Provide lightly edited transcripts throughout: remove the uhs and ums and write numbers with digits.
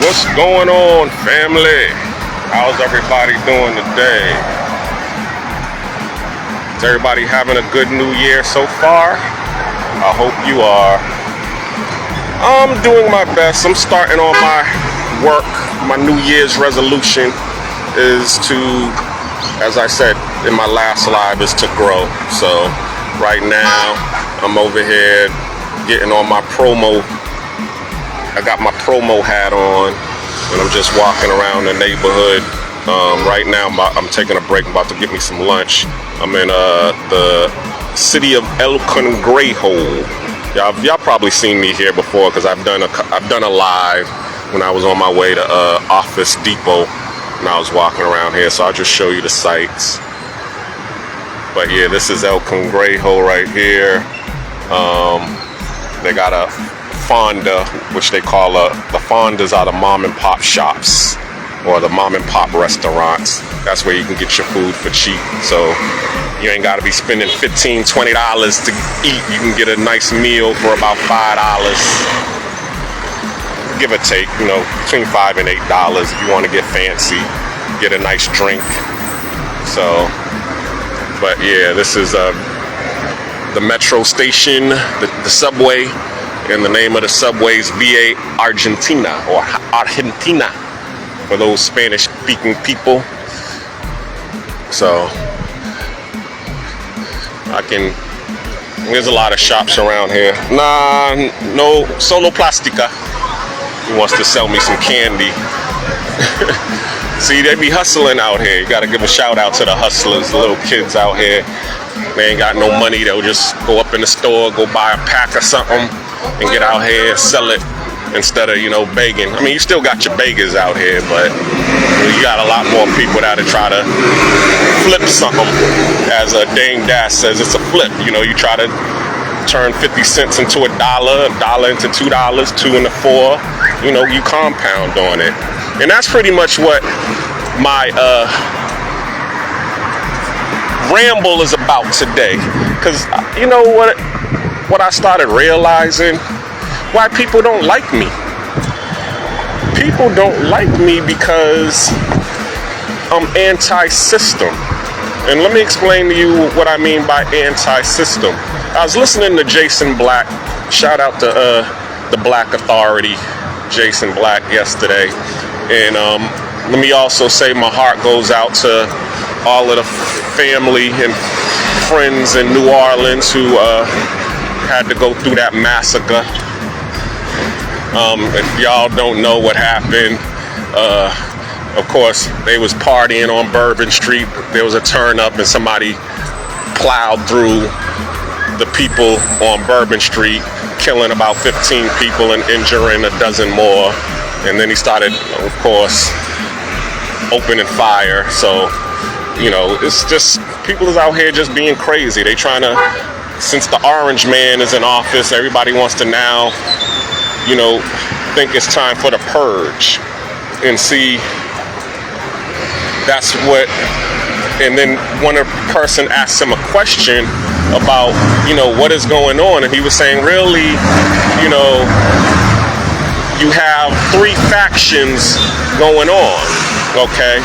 What's going on, family? How's everybody doing today? Is everybody having a good new year so far? I hope you are. I'm doing my best. I'm starting on my work. My New Year's resolution is to, as I said in my last live, is to grow. So right now I'm over here getting on my promo. I got my promo hat on and I'm just walking around the neighborhood. Right now I'm taking a break. I'm about to get me some lunch. I'm in the city of El Congrejo. Y'all probably seen me here before because I've done a live when I was on my way to Office Depot and I was walking around here. So I'll just show you the sights. But yeah, this is El Congrejo right here. They got a fonda, which they call the fondas are the mom and pop shops or the mom and pop restaurants. That's where you can get your food for cheap. So you ain't got to be spending $15, $20 to eat. You can get a nice meal for about $5, give or take, between $5 and $8 if you want to get fancy, get a nice drink. So, but yeah, this is the metro station, the subway. And the name of the subway is Via Argentina, or Argentina, for those Spanish-speaking people. So, there's a lot of shops around here. No, solo plástica. He wants to sell me some candy. See, they be hustling out here. You gotta give a shout out to the hustlers, the little kids out here. They ain't got no money. They'll just go up in the store, go buy a pack or something, and get out here and sell it instead of, begging. I mean, you still got your beggars out here, but you got a lot more people that try to flip something. As Dame Dash says, it's a flip. You try to turn 50 cents into $1, $1 into $2, 2 into 4. You compound on it. And that's pretty much what my ramble is about today. Because you know what I started realizing? Why people don't like me. People don't like me because I'm anti-system. And let me explain to you what I mean by anti-system. I was listening to Jason Black. Shout out to the Black Authority, Jason Black, yesterday. And let me also say my heart goes out to all of the family and friends in New Orleans who had to go through that massacre. If y'all don't know what happened, of course, they was partying on Bourbon Street. There was a turn up and somebody plowed through the people on Bourbon Street, killing about 15 people and injuring a dozen more. And then he started, of course, opening fire. So, it's just, people is out here just being crazy. They trying to, since the orange man is in office, everybody wants to now, think it's time for the purge. And see, that's what, and then one person asked him a question about, what is going on. And he was saying, really, you have 3 factions going on, okay?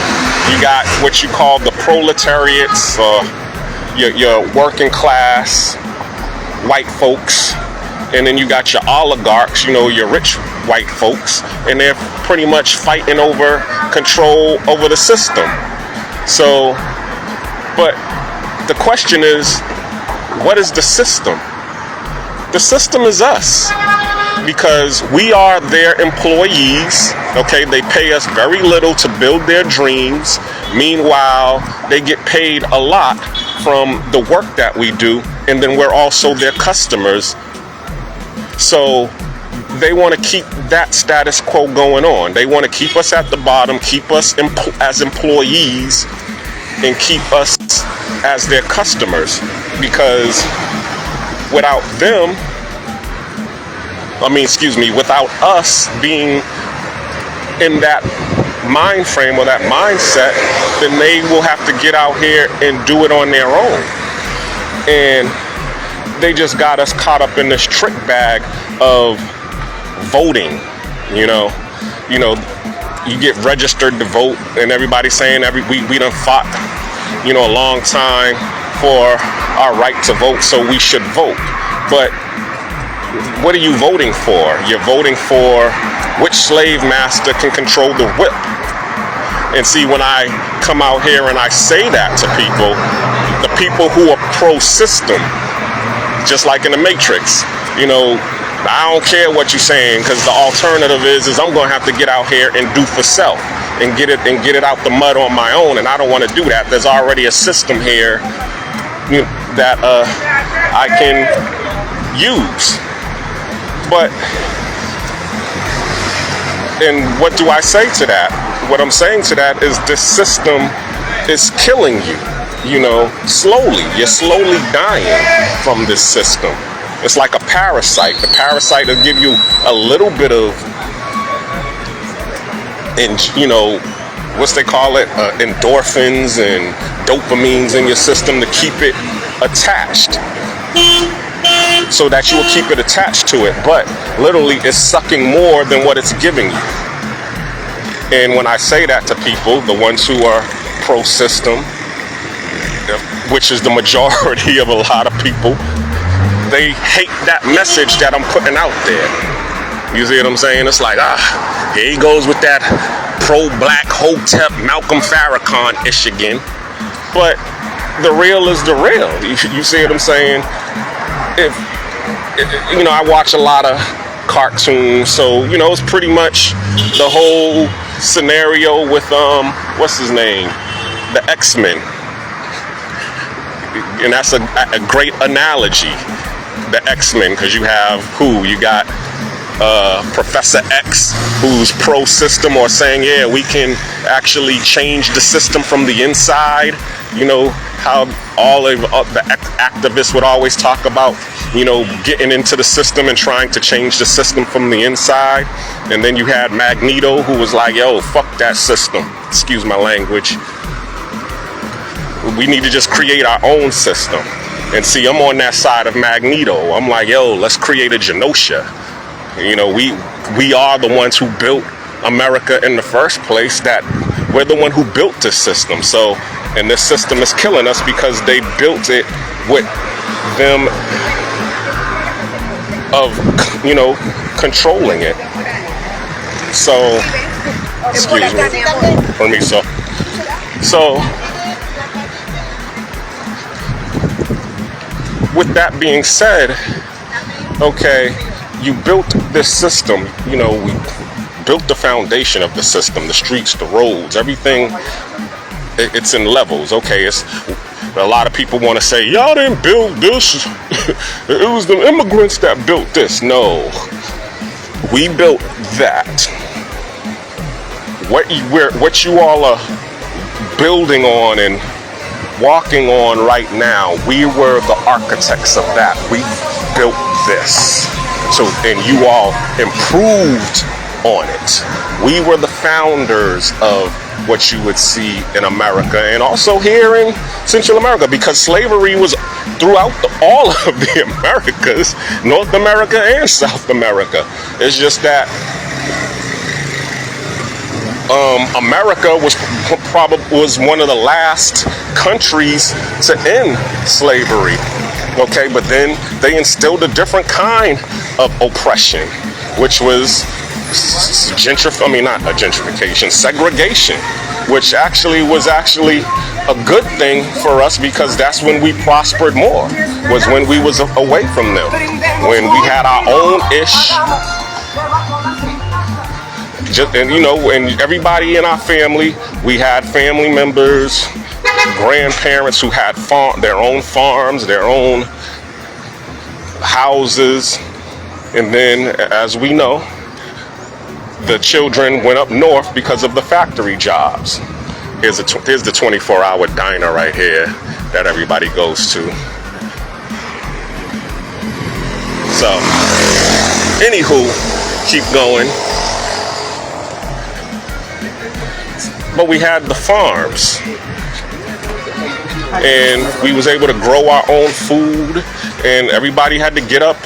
You got what you call the proletariats, your working class white folks, and then you got your oligarchs, your rich white folks, and they're pretty much fighting over control over the system. So, but the question is, what is the system? The system is us. Because we are their employees, okay? They pay us very little to build their dreams. Meanwhile, they get paid a lot from the work that we do, and then we're also their customers. So they want to keep that status quo going on. They want to keep us at the bottom, keep us as employees, and keep us as their customers. Because without them, without us being in that mind frame or that mindset, then they will have to get out here and do it on their own. And they just got us caught up in this trick bag of voting, you know, you get registered to vote, and everybody's saying we done fought, you know, a long time for our right to vote, so we should vote. But what are you voting for? You're voting for which slave master can control the whip. And see, when I come out here and I say that to people, the people who are pro-system, just like in the Matrix, you know, I don't care what you're saying, because the alternative is I'm going to have to get out here and do for self and get it out the mud on my own, and I don't want to do that. There's already a system here, you know, that I can use. But, and what do I say to that? What I'm saying to that is this system is killing you, you know, slowly. You're slowly dying from this system. It's like a parasite. The parasite will give you a little bit of, you know, what's they call it, endorphins and dopamines in your system to keep it attached, so that you will keep it attached to it. But literally, it's sucking more than what it's giving you. And when I say that to people, the ones who are pro-system, which is the majority of a lot of people, they hate that message that I'm putting out there. You see what I'm saying? It's like, here he goes with that pro-black Hotep Malcolm Farrakhan-ish again. But the real is the real. You see what I'm saying? You know, I watch a lot of cartoons, so, you know, it's pretty much the whole scenario with, what's his name? The X-Men. And that's a great analogy. The X-Men, because you have you got Professor X, who's pro-system, or saying, yeah, we can actually change the system from the inside. You know how all of the activists would always talk about, you know, getting into the system and trying to change the system from the inside. And then you had Magneto, who was like, yo, fuck that system, excuse my language, we need to just create our own system. And see, I'm on that side of Magneto. I'm like, yo, let's create a Genosha. You know, we are the ones who built America in the first place. That we're the one who built this system. So, and this system is killing us because they built it with them of, you know, controlling it. So, excuse me, for me, so with that being said, okay, you built this system, you know, we built the foundation of the system, the streets, the roads, everything, it's in levels. Okay, it's a lot of people want to say, y'all didn't build this, it was the immigrants that built this. No, we built that. What you all are building on and walking on right now, we were the architects of that. We built this. So, and you all improved on it. We were the founders of what you would see in America, and also here in Central America, because slavery was throughout all of the Americas, North America and South America. It's just that America was one of the last countries to end slavery. Okay, but then they instilled a different kind of oppression, which was segregation, which was actually a good thing for us, because that's when we prospered more, was when we was away from them, when we had our own ish. And you know, and everybody in our family, we had family members, grandparents who had their own farms, their own houses, and then, as we know, the children went up north because of the factory jobs. Here's the 24-hour diner right here that everybody goes to. So, anywho, keep going. But we had the farms, and we was able to grow our own food, and everybody had to get up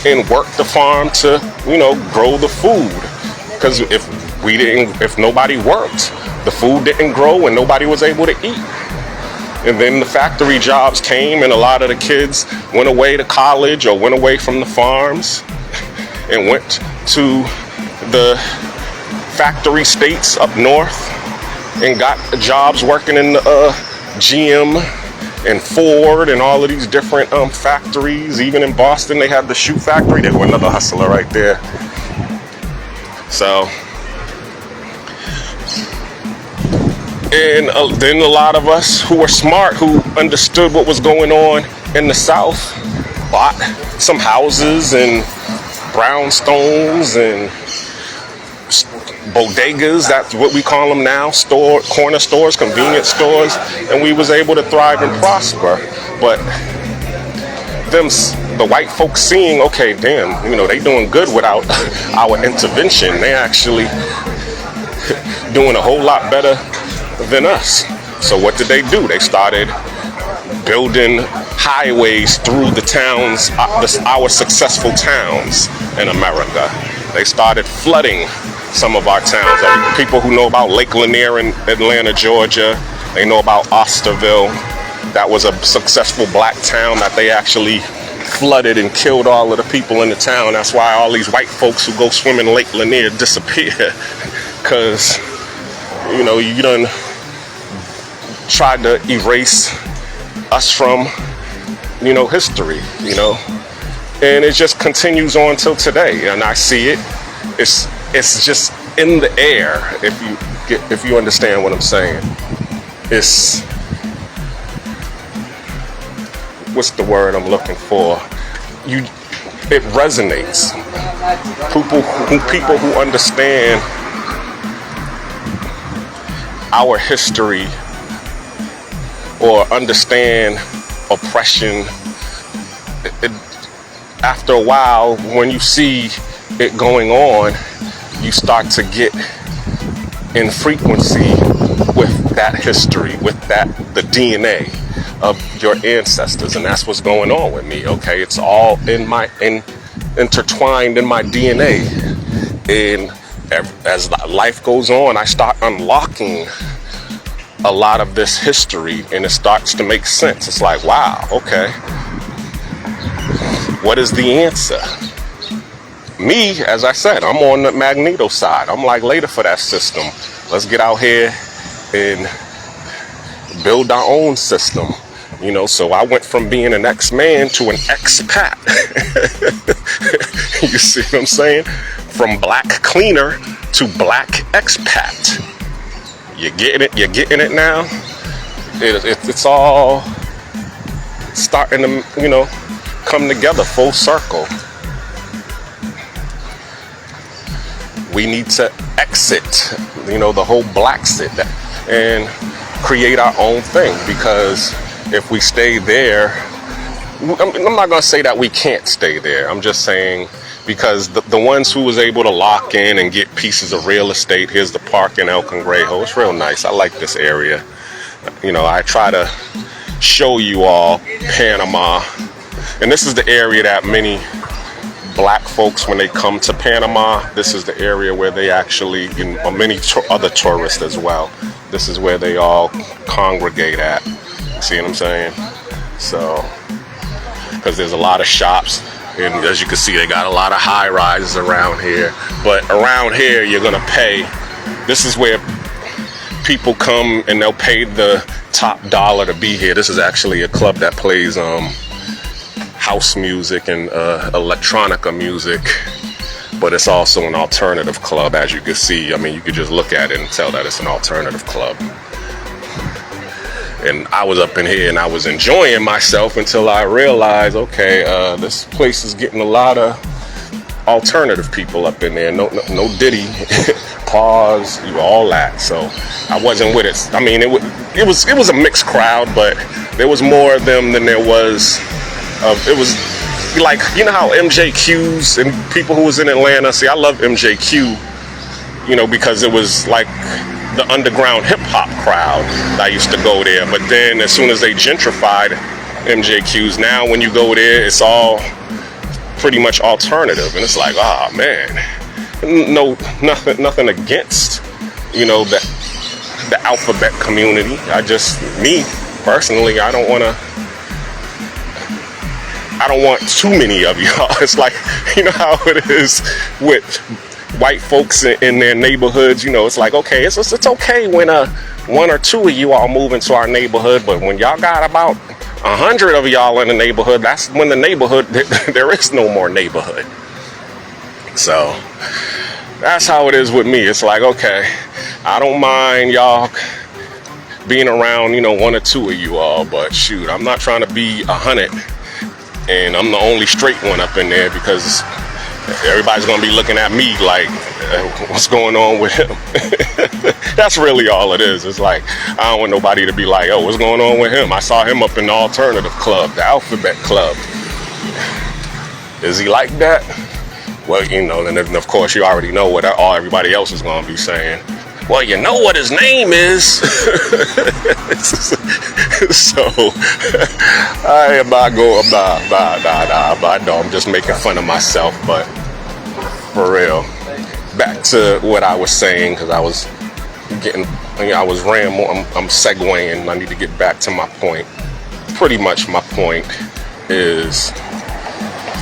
and work the farm to, you know, grow the food, because if nobody worked, the food didn't grow and nobody was able to eat. And then the factory jobs came, and a lot of the kids went away to college or went away from the farms and went to the factory states up north and got jobs working in the GM and Ford and all of these different factories. Even in Boston, they had the shoe factory. There was another hustler right there. So, and then a lot of us who were smart, who understood what was going on in the South, bought some houses and brownstones and bodegas, that's what we call them now, corner stores, convenience stores, and we was able to thrive and prosper. But the white folks seeing, okay, damn, they doing good without our intervention. They actually doing a whole lot better than us. So what did they do? They started building highways through the towns, our successful towns in America. They started flooding some of our towns. People who know about Lake Lanier in Atlanta, Georgia, they know about Osterville. That was a successful black town that they actually flooded and killed all of the people in the town. That's why all these white folks who go swim in Lake Lanier disappear, because you done tried to erase us from history, and it just continues on till today. And I see it. It's just in the air, if you understand what I'm saying. It's, what's the word I'm looking for? It resonates. People who understand our history or understand oppression, after a while, when you see it going on, you start to get in frequency with that history, with the DNA of your ancestors, and that's what's going on with me. Okay, it's all intertwined in my DNA, and as life goes on, I start unlocking a lot of this history, and it starts to make sense. It's like, wow, okay, what is the answer? Me, as I said, I'm on the Magneto side. I'm like later for that system. Let's get out here and build our own system. So I went from being an ex-man to an expat. You see what I'm saying? From black cleaner to black expat. You're getting it now? It's all starting to, come together full circle. We need to exit, the whole black sit and create our own thing, because if we stay there, I'm not going to say that we can't stay there. I'm just saying, because the ones who was able to lock in and get pieces of real estate, here's the park in El Cangrejo. It's real nice. I like this area. I try to show you all Panama. And this is the area that many black folks, when they come to Panama, this is the area where they actually, many other tourists as well, this is where they all congregate at. You see what I'm saying? So, because there's a lot of shops, and as you can see, they got a lot of high rises around here. But around here, you're gonna pay. This is where people come and they'll pay the top dollar to be here. This is actually a club that plays house music and electronica music, but it's also an alternative club, as you can see. You could just look at it and tell that it's an alternative club. And I was up in here and I was enjoying myself until I realized, okay, this place is getting a lot of alternative people up in there. No Diddy, pause, all that. So I wasn't with it. It was a mixed crowd, but there was more of them than there was. It was like, how MJQs and people who was in Atlanta. See, I love MJQ, because it was like the underground hip hop crowd that used to go there. But then as soon as they gentrified MJQs, now when you go there, it's all pretty much alternative. And it's like, man, no, nothing against, you know, the alphabet community. Me personally, I don't want too many of y'all. It's like, you know how it is with white folks in their neighborhoods. You know, it's like, okay, it's okay when one or two of you all move into our neighborhood, but when y'all got about 100 of y'all in the neighborhood, that's when the neighborhood, there is no more neighborhood. So that's how it is with me. It's like, okay, I don't mind y'all being around, you know, one or two of you all, but shoot, I'm not trying to be 100 and I'm the only straight one up in there, because everybody's gonna be looking at me like, what's going on with him? That's really all it is. It's like, I don't want nobody to be like, oh, what's going on with him? I saw him up in the alternative club, the alphabet club. Is he like that? Well, you know, and then of course you already know what everybody else is gonna be saying. Well, you know what his name is. So I am not going, I'm just making fun of myself. But for real, back to what I was saying, because I was I'm segueing. I need to get back to my point. Pretty much my point is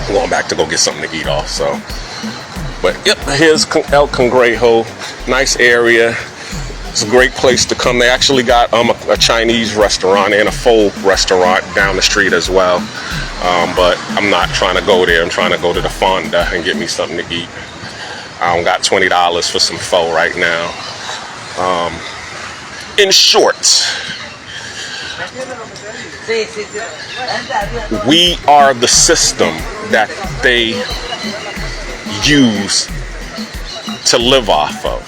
going back to go get something to eat also. But yep, here's El Cangrejo. Nice area. It's a great place to come. They actually got a Chinese restaurant and a pho restaurant down the street as well. But I'm not trying to go there. I'm trying to go to the Fonda and get me something to eat. I don't got $20 for some pho right now. In short, we are the system that they use to live off of.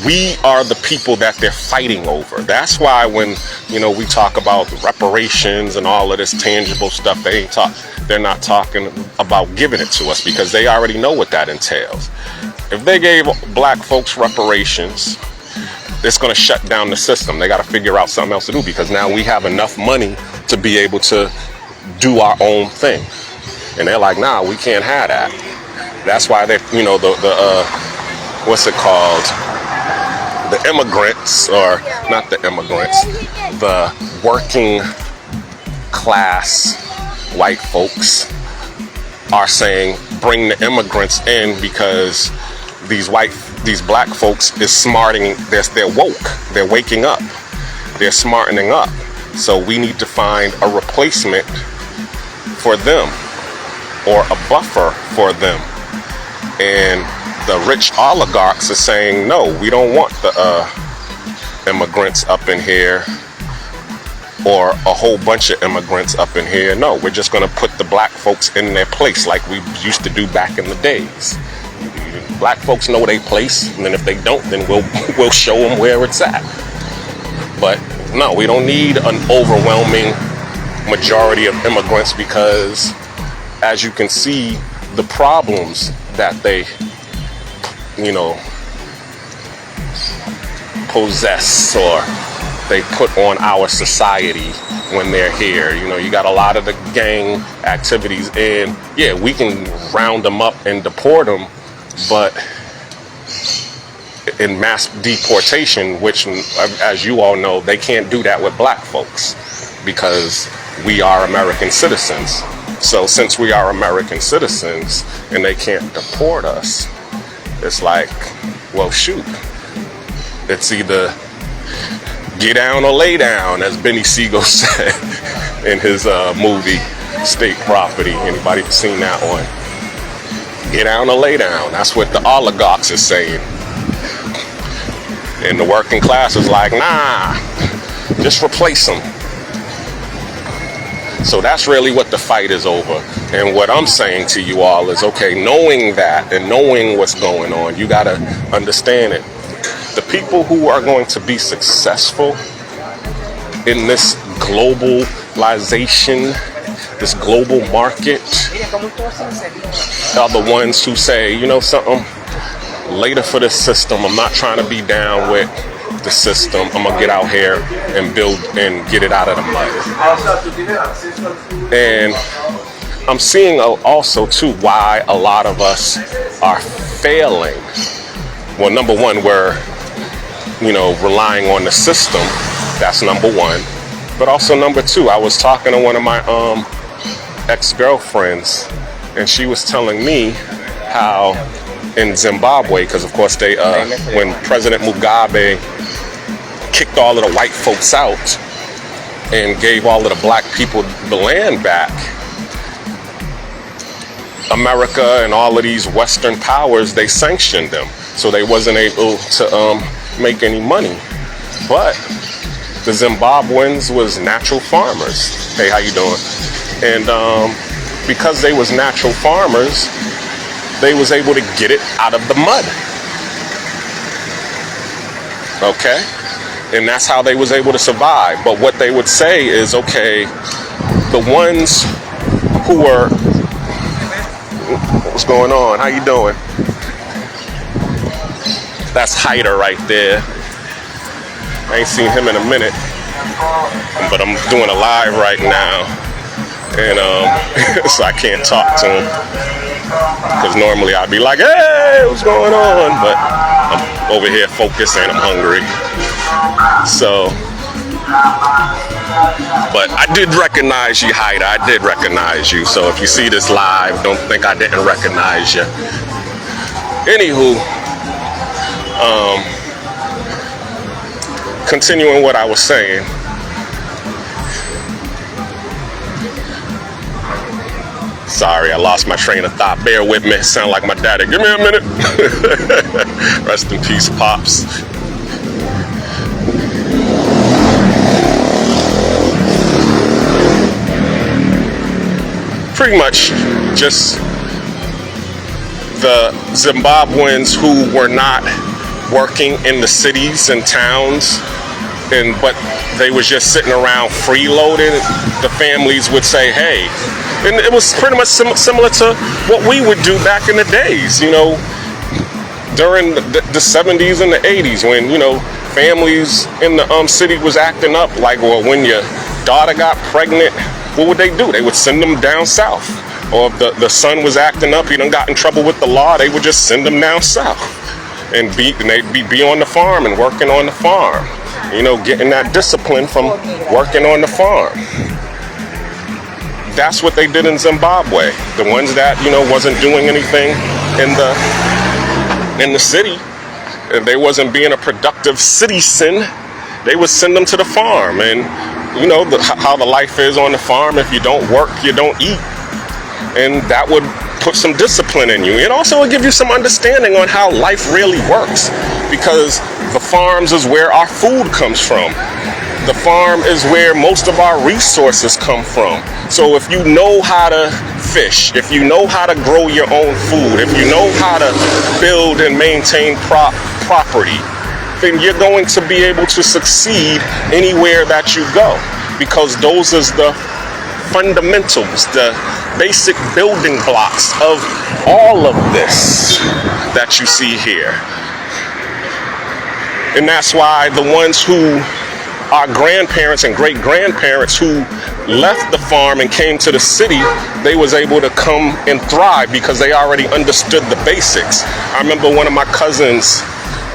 We are the people that they're fighting over. That's why when, you know, we talk about reparations and all of this tangible stuff, they're not talking about giving it to us, because they already know what that entails. If they gave black folks reparations, it's going to shut down the system. They got to figure out something else to do, because now we have enough money to be able to do our own thing. And they're like, nah, we can't have that. That's why they, you know, what's it called? The immigrants, or not the immigrants, the working class white folks are saying, bring the immigrants in, because these black folks is smarting, they're woke, they're waking up, they're smartening up. So we need to find a replacement for them, or a buffer for them. And the rich oligarchs are saying, no, we don't want the immigrants up in here, or a whole bunch of immigrants up in here. No, we're just going to put the black folks in their place like we used to do back in the days. Black folks know their place, and then if they don't, then we'll show them where it's at. But no, we don't need an overwhelming majority of immigrants, because as you can see, the problems that they, you know, possess, or they put on our society when they're here. You know, you got a lot of the gang activities, and yeah, we can round them up and deport them, but in mass deportation, which, as you all know, they can't do that with black folks, because we are American citizens. So since we are American citizens and they can't deport us, it's like, well, shoot, it's either get down or lay down, as Benny Siegel said in his movie State Property. Anybody seen that one? Get down or lay down. That's what the oligarchs is saying. And the working class is like, nah, just replace them. So that's really what the fight is over. And what I'm saying to you all is, okay, knowing that and knowing what's going on, you got to understand it. The people who are going to be successful in this globalization, this global market, are the ones who say, you know something, later for this system, I'm not trying to be down with the system. I'm gonna get out here and build and get it out of the mud. And I'm seeing also too why a lot of us are failing. Well, number one, we're, relying on the system. That's number one. But also number two, I was talking to one of my ex-girlfriends, and she was telling me how in Zimbabwe, because of course they, when President Mugabe kicked all of the white folks out and gave all of the black people the land back, America and all of these Western powers, they sanctioned them. So they wasn't able to make any money. But the Zimbabweans was natural farmers. Hey, how you doing? And because they was natural farmers, they was able to get it out of the mud. Okay? And that's how they was able to survive. But what they would say is, okay, the ones who were, what's going on? How you doing? That's Hyder right there. I ain't seen him in a minute, but I'm doing a live right now, and so I can't talk to him, because normally I'd be like, hey, what's going on? But I'm over here focused and I'm hungry. So, but I did recognize you, Hyder. I did recognize you. So if you see this live, don't think I didn't recognize you. Anywho, continuing what I was saying. Sorry, I lost my train of thought. Bear with me. Sound like my daddy. Give me a minute. Rest in peace, Pops. Pretty much just the Zimbabweans who were not working in the cities and towns, but they was just sitting around freeloading. The families would say, hey, and it was pretty much similar to what we would do back in the days, during the 70s and the 80s, when, families in the city was acting up. Like, well, when your daughter got pregnant, what would they do? They would send them down south. Or if the son was acting up, he done got in trouble with the law, they would just send him down south. And they'd be on the farm and working on the farm, getting that discipline from working on the farm. That's what they did in Zimbabwe. The ones that, wasn't doing anything in the city, if they wasn't being a productive citizen, they would send them to the farm. And, how the life is on the farm, if you don't work, you don't eat. And that would put some discipline in you. And also it give you some understanding on how life really works, because the farms is where our food comes from. The farm is where most of our resources come from. So if you know how to fish, if you know how to grow your own food, if you know how to build and maintain property, then you're going to be able to succeed anywhere that you go, because those is the fundamentals, the basic building blocks of all of this that you see here. And that's why the ones who are grandparents and great-grandparents who left the farm and came to the city, they was able to come and thrive because they already understood the basics. I remember one of my cousins,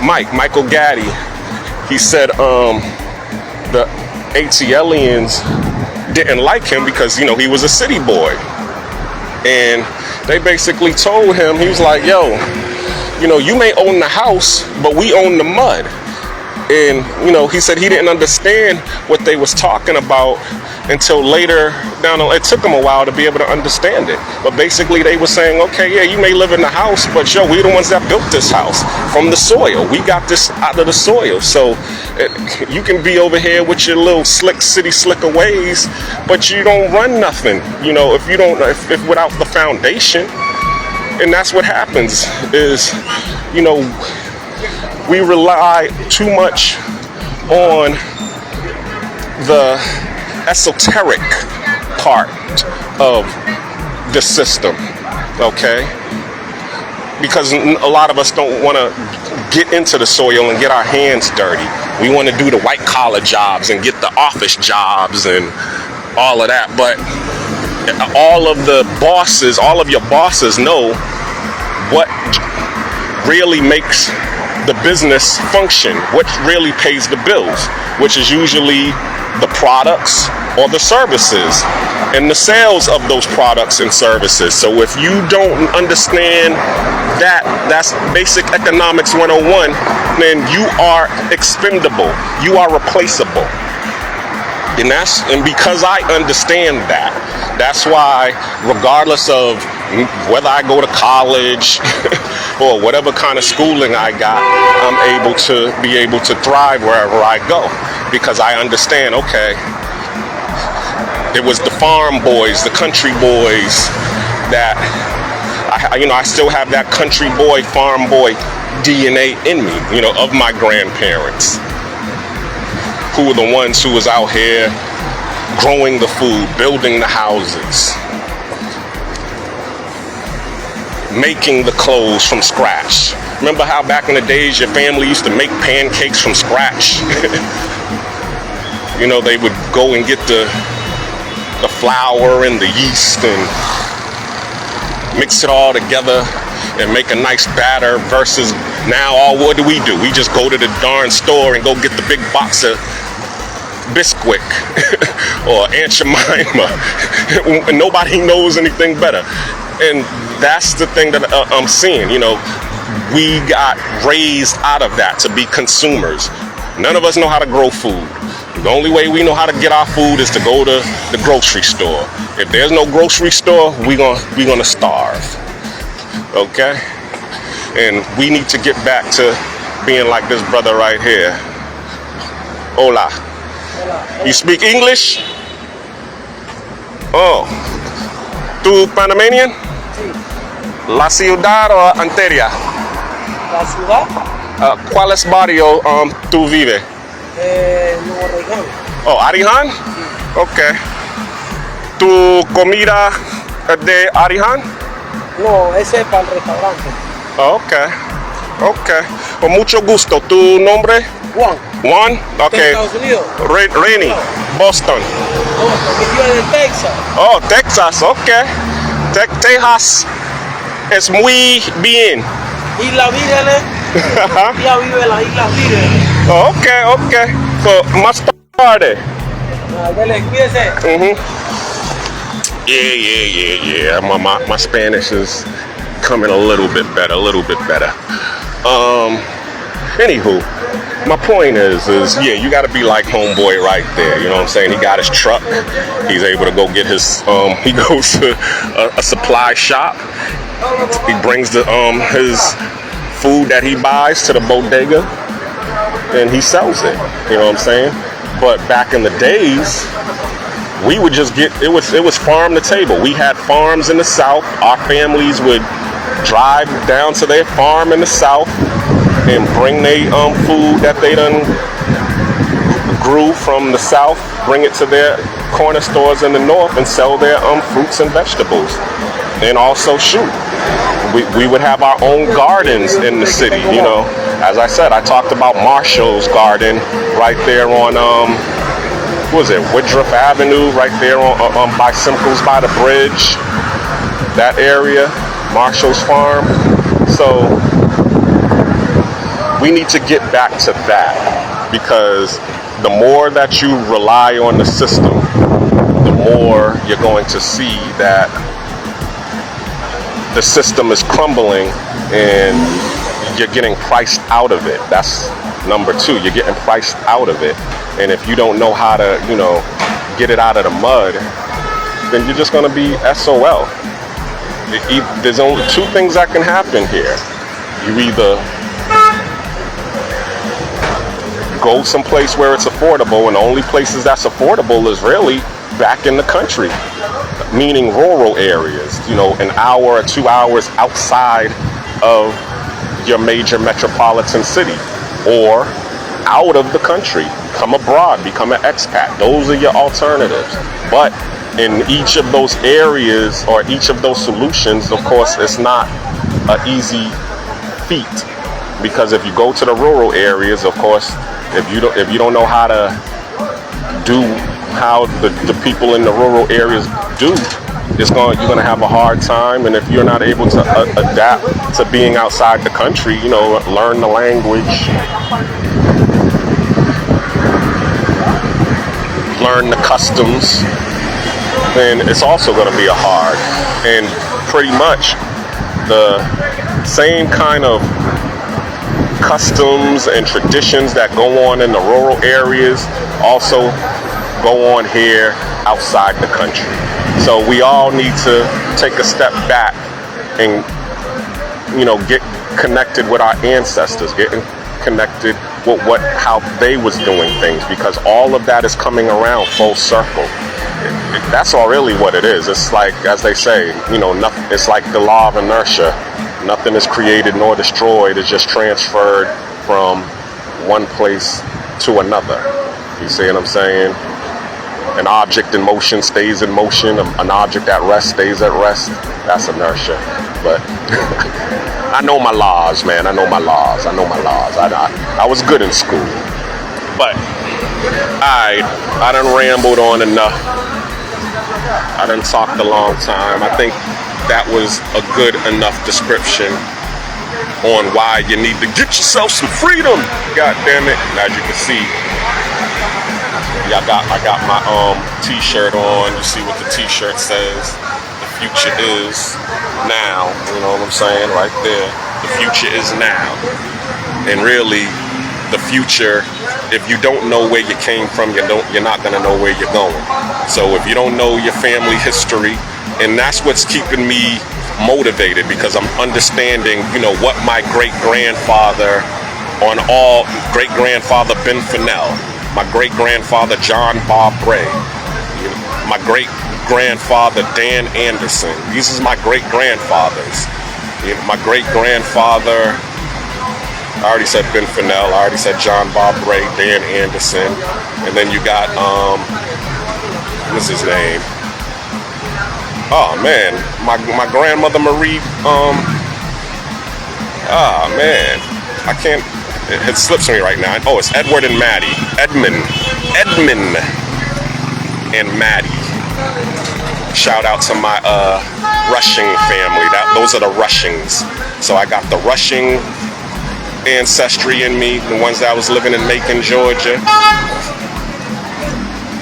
Michael Gaddy, he said the ATLians didn't like him because, he was a city boy. And they basically told him, he was like, yo, you may own the house, but we own the mud. And, he said he didn't understand what they was talking about until later down the line. It took him a while to be able to understand it. But basically they were saying, okay, yeah, you may live in the house, but we're the ones that built this house from the soil. We got this out of the soil. So you can be over here with your little city slicker ways, but you don't run nothing, if without the foundation. And that's what happens is, we rely too much on the esoteric part of the system, okay? Because a lot of us don't want to get into the soil and get our hands dirty. We want to do the white collar jobs and get the office jobs and all of that. But all of your bosses know what really makes the business function, what really pays the bills, which is usually the products or the services and the sales of those products and services. So if you don't understand that, that's basic economics 101, then you are expendable, you are replaceable. And because I understand that, that's why regardless of whether I go to college or whatever kind of schooling I got, I'm able to thrive wherever I go, because I understand, okay, it was the farm boys, the country boys that I still have that country boy, farm boy DNA in me, of my grandparents, who were the ones who was out here growing the food, building the houses, making the clothes from scratch. Remember how back in the days your family used to make pancakes from scratch? They would go and get the flour and the yeast and mix it all together and make a nice batter, versus now what do? We just go to the darn store and go get the big box of Bisquick or Aunt Jemima. Nobody knows anything better. And that's the thing that I'm seeing. We got raised out of that to be consumers. None of us know how to grow food. The only way we know how to get our food is to go to the grocery store. If there's no grocery store, we're gonna starve. Okay? And we need to get back to being like this brother right here. Hola. You speak English? Oh. ¿Tú panameño? Sí. ¿La ciudad o Anteria? ¿La ciudad? ¿Cuál es barrio tú vives? Nuevo Arraiján. Oh, Arraiján? Sí. Ok. ¿Tu comida es de Arraiján? No, ese es para el restaurante. Ok. Con mucho gusto. ¿Tu nombre? Juan. Juan? Ok. ¿De Estados Unidos? Rainy. No. Boston. No, porque yo es de Texas. Oh, Texas. Ok. Texas es muy bien. Isla Vírgenes. Ya vive en las Islas Vírgenes. Ok. So, más tarde. Dele, cuídese. Yeah. My Spanish is coming a little bit better. Anywho, my point is you got to be like homeboy right there. You know what I'm saying? He got his truck. He's able to go get his. He goes to a supply shop. He brings his food that he buys to the bodega, and he sells it. You know what I'm saying? But back in the days, we would just get it was farm to table. We had farms in the South. Our families would drive down to their farm in the South and bring their food that they done grew from the South, bring it to their corner stores in the North and sell their fruits and vegetables. And also we would have our own gardens in the city. As I said, I talked about Marshall's garden right there on Woodruff Avenue, right there on by Simples by the bridge, that area, Marshall's farm. So we need to get back to that, because the more that you rely on the system, the more you're going to see that the system is crumbling and you're getting priced out of it. That's number two. You're getting priced out of it. And if you don't know how to, get it out of the mud, then you're just going to be SOL. There's only two things that can happen here. You either go someplace where it's affordable, and the only places that's affordable is really back in the country, meaning rural areas, an hour or 2 hours outside of your major metropolitan city, or out of the country. Come abroad, become an expat. Those are your alternatives. But in each of those areas or each of those solutions, of course, it's not an easy feat, because if you go to the rural areas, of course, if you don't know how the people in the rural areas do, you're gonna have a hard time. And if you're not able to adapt to being outside the country, learn the language, learn the customs, then it's also gonna be a hard. And pretty much the same kind of customs and traditions that go on in the rural areas also go on here outside the country. So we all need to take a step back and get connected with our ancestors, getting connected with how they was doing things, because all of that is coming around full circle. That's all really what it is. It's like, as they say, nothing. It's like the law of inertia. Nothing is created nor destroyed. It's just transferred from one place to another. You see what I'm saying? An object in motion stays in motion. An object at rest stays at rest. That's inertia. But I know my laws, man. I know my laws. I was good in school. But I done rambled on enough. I done talked a long time. I think that was a good enough description on why you need to get yourself some freedom. God damn it. And as you can see, I got my t-shirt on. You see what the t-shirt says. The future is now. You know what I'm saying? Right there. The future is now. And really, the future, if you don't know where you came from, you're not gonna know where you're going. So if you don't know your family history, and that's what's keeping me motivated, because I'm understanding, what my great-grandfather great-grandfather Ben Fennell, my great-grandfather John Bob Bray, my great-grandfather Dan Anderson. These are my great-grandfathers. My great-grandfather, I already said Ben Fennell, I already said John Bob Bray, Dan Anderson, and then you got, what's his name? Oh man, my grandmother Marie, man, I can't, it slips me right now. Oh, it's Edward and Maddie. Edmund and Maddie. Shout out to my Rushing family. Those are the Rushings. So I got the Rushing ancestry in me, the ones that was living in Macon, Georgia.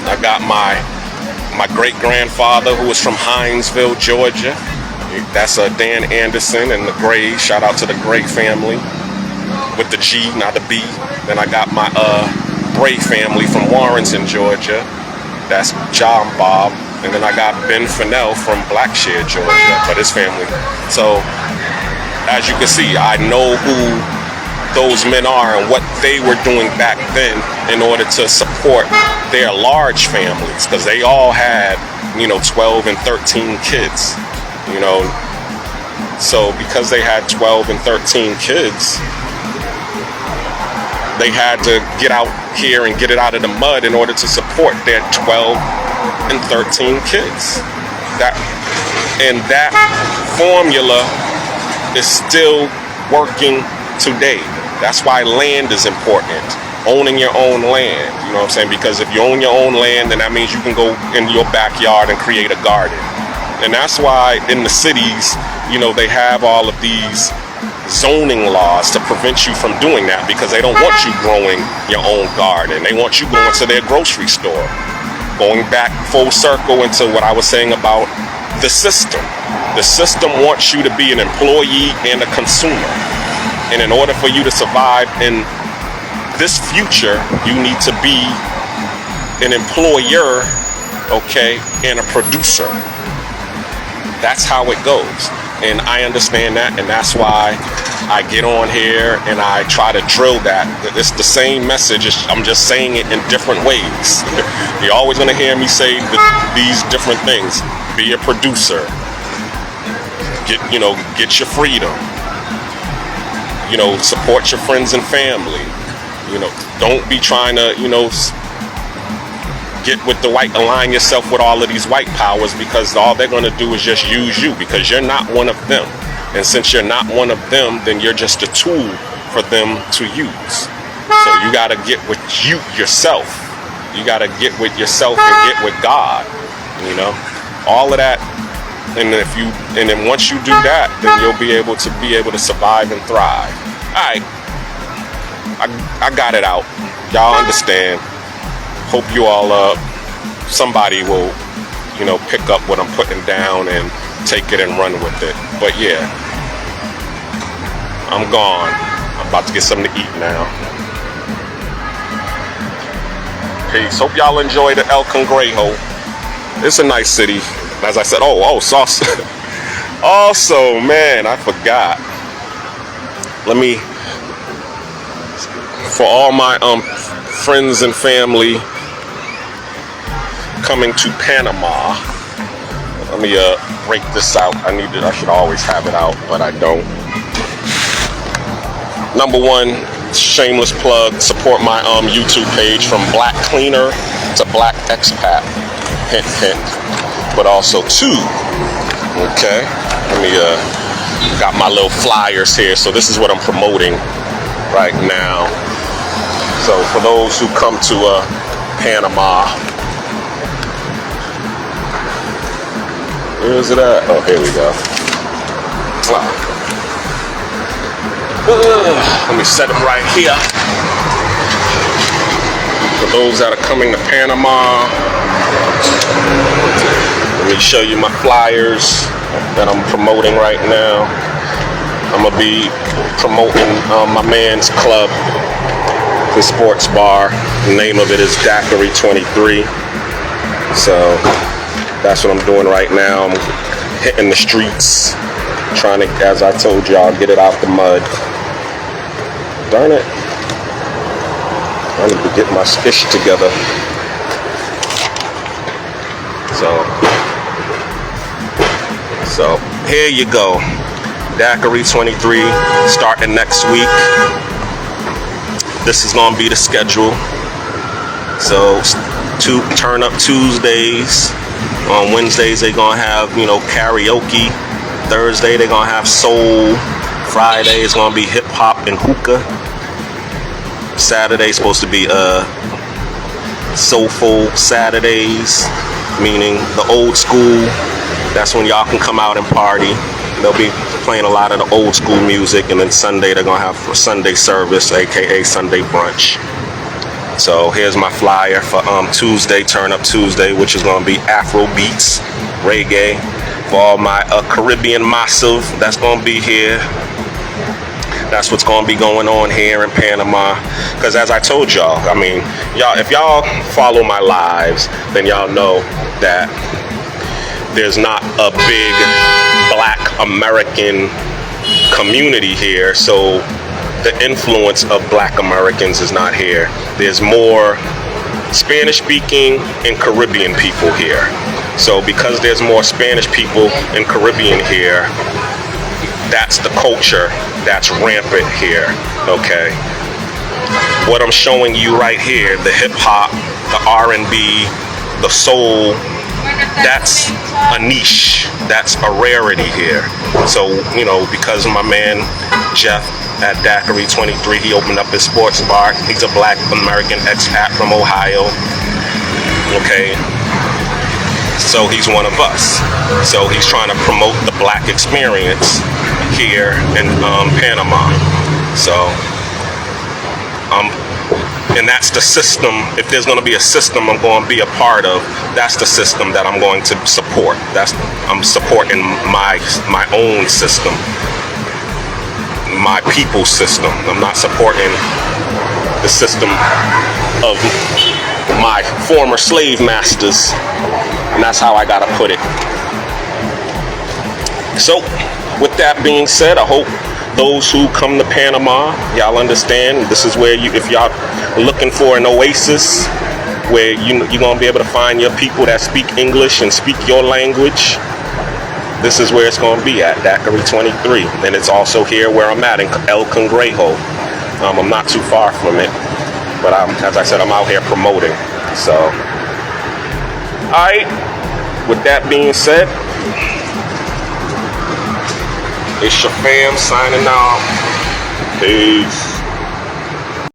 I got my great-grandfather, who was from Hinesville, Georgia. That's Dan Anderson and the Gray. Shout out to the Gray family with the G, not the B. Then I got my Bray family from Warrenton, Georgia. That's John Bob. And then I got Ben Fennell from Blackshear, Georgia, but his family. So as you can see, I know who those men are and what they were doing back then in order to support their large families, because they all had 12 and 13 kids. So because they had 12 and 13 kids, they had to get out here and get it out of the mud in order to support their 12 and 13 kids. That formula is still working today. That's why land is important. Owning your own land, you know what I'm saying? Because if you own your own land, then that means you can go in your backyard and create a garden. And that's why in the cities, they have all of these zoning laws to prevent you from doing that, because they don't want you growing your own garden. They want you going to their grocery store. Going back full circle into what I was saying about the system. The system wants you to be an employee and a consumer. And in order for you to survive in this future, you need to be an employer, okay, and a producer. That's how it goes. And I understand that, and that's why I get on here and I try to drill that. It's the same message, I'm just saying it in different ways. You're always gonna hear me say these different things. Be a producer. Get your freedom. Support your friends and family. Don't be trying to, align yourself with all of these white powers, because all they're going to do is just use you, because you're not one of them. And since you're not one of them, then you're just a tool for them to use. So you got to get with yourself. You got to get with yourself and get with God. All of that And then once you do that, then you'll be able to survive and thrive. All right, I got it out. Y'all understand. Hope you all somebody will, pick up what I'm putting down and take it and run with it. But yeah, I'm gone. I'm about to get something to eat now. Peace. Hope y'all enjoy the El Cangrejo. It's a nice city. As I said, sauce. Also, man, I forgot. For all my friends and family coming to Panama, let me break this out. I should always have it out, but I don't. Number one, shameless plug, support my YouTube page, from Black Cleaner to Black Expat. Hint, hint. But also two, okay, got my little flyers here. So this is what I'm promoting right now. So for those who come to Panama, where is it at? Oh, here we go. Let me set them right here. For those that are coming to Panama, let me show you my flyers that I'm promoting right now. I'm gonna be promoting my man's club, the sports bar. The name of it is Daiquiri 23. So that's what I'm doing right now. I'm hitting the streets, trying to, as I told y'all, get it out the mud. Darn it. I need to get my ish together. So here you go. Daiquiri 23 starting next week. This is gonna be the schedule. So turn up Tuesdays. On Wednesdays they're gonna have, karaoke. Thursday they're gonna have soul. Friday is gonna be hip hop and hookah. Saturday's supposed to be soulful Saturdays, meaning the old school. That's when y'all can come out and party. They'll be playing a lot of the old school music, and then Sunday they're gonna have a Sunday service, aka Sunday brunch. So here's my flyer for Tuesday, Turn Up Tuesday, which is gonna be Afro beats, reggae, for all my Caribbean massive that's gonna be here. That's what's gonna be going on here in Panama. Because as I told y'all, if y'all follow my lives, then y'all know that there's not a big Black American community here, so the influence of Black Americans is not here. There's more Spanish speaking and Caribbean people here. So because there's more Spanish people and Caribbean here, that's the culture that's rampant here, okay? What I'm showing you right here, the hip hop, the R&B, the soul, that's a niche, that's a rarity here. So, because my man Jeff at Daiquiri 23, he opened up his sports bar. He's a Black American expat from Ohio, okay? So he's one of us. So he's trying to promote the Black experience here in Panama. So, and that's the system. If there's going to be a system I'm going to be a part of, that's the system that I'm going to support. I'm supporting my own system, my people's system. I'm not supporting the system of my former slave masters, and that's how I gotta put it. So, with that being said, I hope those who come to Panama, y'all understand this is where if y'all looking for an oasis where you're gonna be able to find your people that speak English and speak your language, this is where it's gonna be at, Daiquiri 23. And it's also here where I'm at in El Cangrejo. I'm not too far from it, but as I said, I'm out here promoting. So, alright, with that being said, it's your fam signing out. Peace.